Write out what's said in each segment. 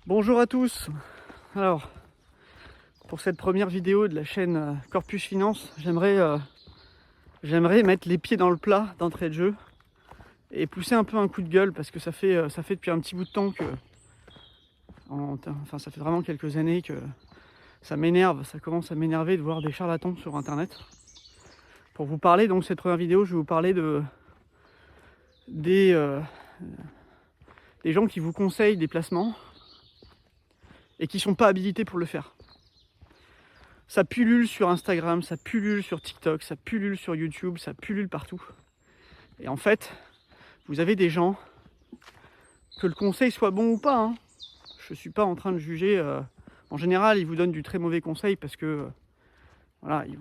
Bonjour à tous. Alors, pour cette première vidéo de la chaîne Corpus Finance, j'aimerais mettre les pieds dans le plat d'entrée de jeu et pousser un peu un coup de gueule parce que ça fait depuis un petit bout de temps que, ça fait vraiment quelques années que ça m'énerve, ça commence à m'énerver de voir des charlatans sur internet. Pour vous parler, donc cette première vidéo, je vais vous parler des gens qui vous conseillent des placements et qui sont pas habilités pour le faire. Ça pullule sur Instagram, ça pullule sur TikTok, ça pullule sur YouTube, ça pullule partout. Et en fait, vous avez des gens, que le conseil soit bon ou pas, je suis pas en train de juger. En général, ils vous donnent du très mauvais conseil parce que voilà, ils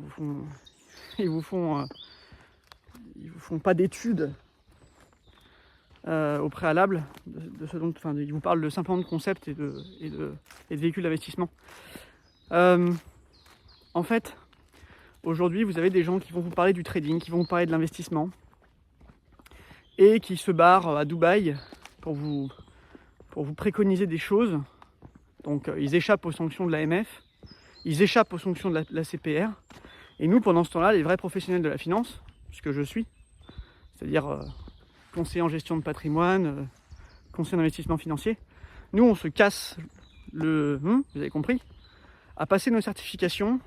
vous font pas d'études au préalable de ce dont, ils vous parlent simplement de concepts et de véhicules d'investissement. En fait, aujourd'hui, vous avez des gens qui vont vous parler du trading, qui vont vous parler de l'investissement et qui se barrent à Dubaï pour vous préconiser des choses. Donc, ils échappent aux sanctions de l'AMF, ils échappent aux sanctions de la CPR. Et nous, pendant ce temps-là, les vrais professionnels de la finance, ce que je suis, c'est-à-dire conseiller en gestion de patrimoine, conseiller en investissement financier, nous, on se casse vous avez compris, à passer nos certifications,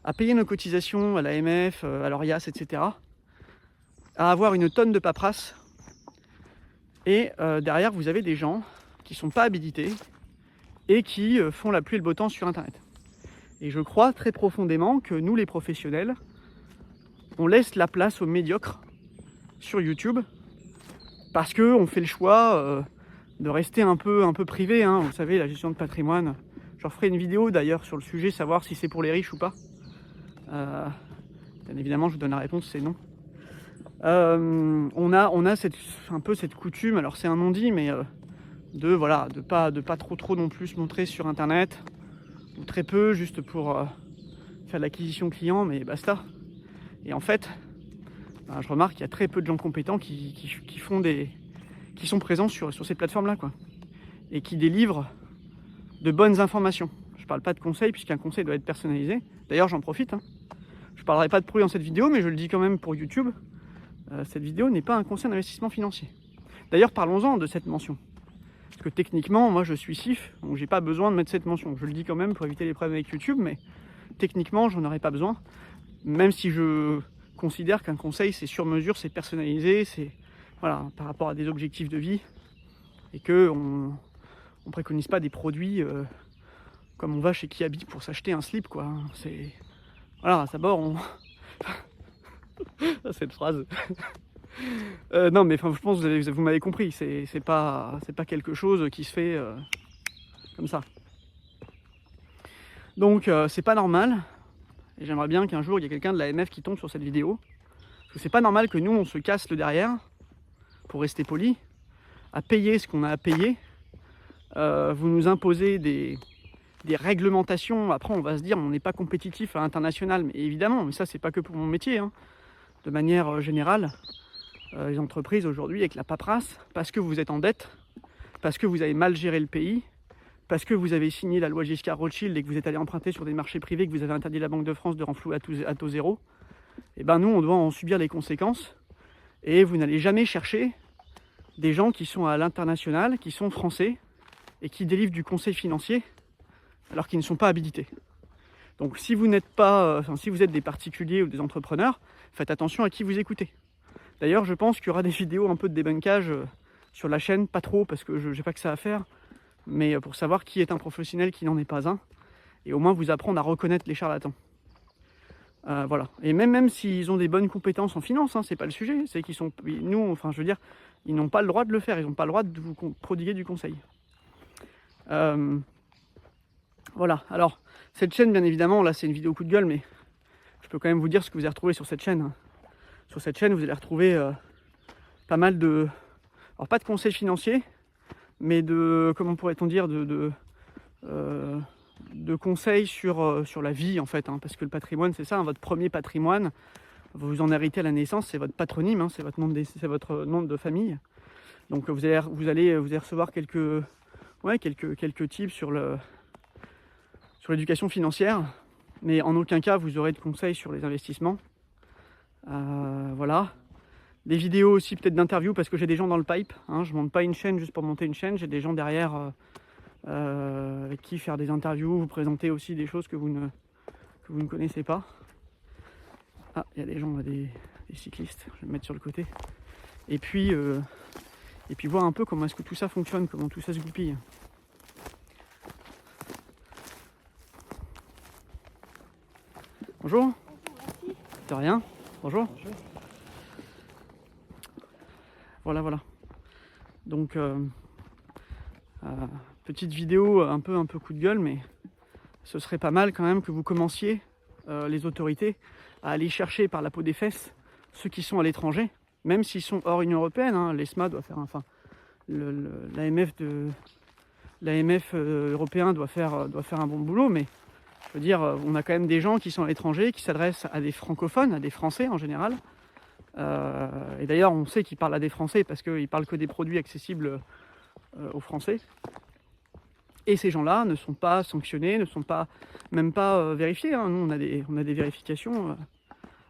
à payer nos cotisations à l'AMF, à l'ORIAS, etc., à avoir une tonne de paperasse. Et derrière, vous avez des gens qui ne sont pas habilités et qui font la pluie et le beau temps sur Internet. Et je crois très profondément que nous, les professionnels, on laisse la place aux médiocres sur YouTube parce qu'on fait le choix de rester un peu privé. Vous savez, la gestion de patrimoine. Je referai une vidéo d'ailleurs sur le sujet, savoir si c'est pour les riches ou pas. Bien évidemment, je vous donne la réponse, c'est non. On a un peu cette coutume, alors c'est un non-dit, mais de pas trop non plus se montrer sur Internet, ou très peu, juste pour faire de l'acquisition client, mais basta. Et en fait, je remarque qu'il y a très peu de gens compétents qui sont présents sur ces plateformes-là, quoi, et qui délivrent de bonnes informations. Je parle pas de conseils, puisqu'un conseil doit être personnalisé. D'ailleurs, j'en profite. Je parlerai pas de produit dans cette vidéo, mais je le dis quand même pour YouTube. Cette vidéo n'est pas un conseil d'investissement financier. D'ailleurs, parlons-en de cette mention. Parce que techniquement, moi je suis CIF, donc j'ai pas besoin de mettre cette mention. Je le dis quand même pour éviter les problèmes avec YouTube, mais techniquement, j'en aurais pas besoin. Même si je considère qu'un conseil, c'est sur mesure, c'est personnalisé, c'est par rapport à des objectifs de vie, et qu'on ne préconise pas des produits comme on va chez Kiabi pour s'acheter un slip, quoi. C'est... Voilà, d'abord, cette phrase... non, mais je pense que vous m'avez compris, c'est pas quelque chose qui se fait comme ça. Donc c'est pas normal, et j'aimerais bien qu'un jour il y ait quelqu'un de l'AMF qui tombe sur cette vidéo, parce que c'est pas normal que nous on se casse le derrière, pour rester poli, à payer ce qu'on a à payer. Vous nous imposez des réglementations, après on va se dire on n'est pas compétitif à l'international, mais évidemment, mais ça c'est pas que pour mon métier, de manière générale. Les entreprises aujourd'hui avec la paperasse, parce que vous êtes en dette, parce que vous avez mal géré le pays, parce que vous avez signé la loi Giscard-Rothschild et que vous êtes allé emprunter sur des marchés privés, que vous avez interdit la Banque de France de renflouer à taux zéro, et ben nous on doit en subir les conséquences, et vous n'allez jamais chercher des gens qui sont à l'international, qui sont français, et qui délivrent du conseil financier, alors qu'ils ne sont pas habilités. Donc si vous n'êtes pas, si vous êtes des particuliers ou des entrepreneurs, faites attention à qui vous écoutez. D'ailleurs, je pense qu'il y aura des vidéos un peu de débunkage sur la chaîne, pas trop, parce que je n'ai pas que ça à faire, mais pour savoir qui est un professionnel, qui n'en est pas un, et au moins vous apprendre à reconnaître les charlatans. Voilà. Et même s'ils ont des bonnes compétences en finance, c'est pas le sujet, c'est qu'ils sont... Nous, ils n'ont pas le droit de le faire, ils n'ont pas le droit de vous prodiguer du conseil. Voilà. Alors, cette chaîne, bien évidemment, là c'est une vidéo coup de gueule, mais je peux quand même vous dire ce que vous avez retrouvé sur cette chaîne. Sur cette chaîne, vous allez retrouver pas mal de... Alors, pas de conseils financiers, mais de... Comment pourrait-on dire de conseils sur la vie, en fait. Parce que le patrimoine, c'est ça, votre premier patrimoine. Vous en héritez à la naissance, c'est votre patronyme, c'est votre nom de famille. Donc, vous allez recevoir quelques ouais, quelques tips sur l'éducation financière, mais en aucun cas vous aurez de conseils sur les investissements. Voilà. Des vidéos aussi peut-être d'interviews parce que j'ai des gens dans le pipe, hein. Je monte pas une chaîne juste pour monter une chaîne, j'ai des gens derrière avec qui faire des interviews, vous présenter aussi des choses que vous ne connaissez pas. Ah, il y a des gens, des cyclistes, je vais me mettre sur le côté. Et puis voir un peu comment est-ce que tout ça fonctionne, comment tout ça se goupille. Bonjour. De rien. Bonjour. Voilà. Donc petite vidéo un peu coup de gueule, mais ce serait pas mal quand même que vous commenciez, les autorités, à aller chercher par la peau des fesses ceux qui sont à l'étranger, même s'ils sont hors Union Européenne, hein. L'ESMA doit faire, enfin, l'AMF européen doit faire un bon boulot, mais je veux dire, on a quand même des gens qui sont à l'étranger, qui s'adressent à des francophones, à des Français en général. Et d'ailleurs, on sait qu'ils parlent à des Français parce qu'ils parlent que des produits accessibles aux Français. Et ces gens-là ne sont pas sanctionnés, ne sont même pas vérifiés, hein. Nous, on a des vérifications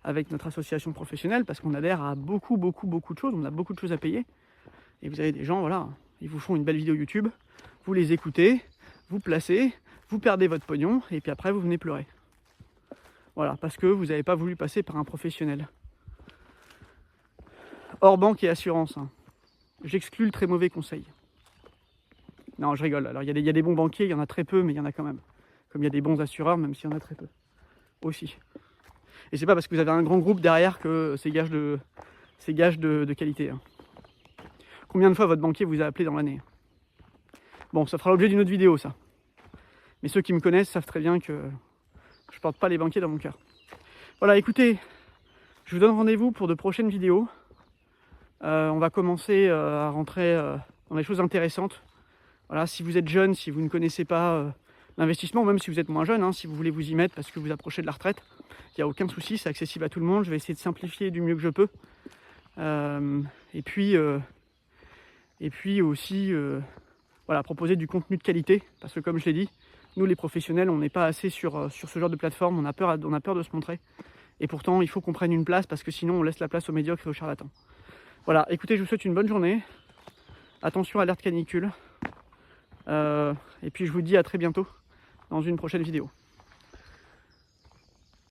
avec notre association professionnelle parce qu'on adhère à beaucoup de choses. On a beaucoup de choses à payer. Et vous avez des gens, voilà, ils vous font une belle vidéo YouTube, vous les écoutez, vous placez, vous perdez votre pognon, et puis après, vous venez pleurer. Voilà, parce que vous n'avez pas voulu passer par un professionnel. Hors banque et assurance, hein. J'exclus le très mauvais conseil. Non, je rigole. Alors, il y a des bons banquiers, il y en a très peu, mais il y en a quand même. Comme il y a des bons assureurs, même s'il y en a très peu. Aussi. Et c'est pas parce que vous avez un grand groupe derrière que c'est gage de qualité, hein. Combien de fois votre banquier vous a appelé dans l'année? Bon, ça fera l'objet d'une autre vidéo, ça. Mais ceux qui me connaissent savent très bien que je porte pas les banquiers dans mon cœur. Voilà, écoutez, je vous donne rendez-vous pour de prochaines vidéos. On va commencer à rentrer dans des choses intéressantes. Voilà, si vous êtes jeune, si vous ne connaissez pas l'investissement, ou même si vous êtes moins jeune, hein, si vous voulez vous y mettre parce que vous approchez de la retraite, il n'y a aucun souci, c'est accessible à tout le monde. Je vais essayer de simplifier du mieux que je peux. Et puis aussi, voilà, proposer du contenu de qualité, parce que comme je l'ai dit, nous les professionnels, on n'est pas assez sur ce genre de plateforme, on a peur de se montrer. Et pourtant, il faut qu'on prenne une place, parce que sinon on laisse la place aux médiocres et aux charlatans. Voilà, écoutez, je vous souhaite une bonne journée. Attention, alerte canicule. Et puis je vous dis à très bientôt dans une prochaine vidéo.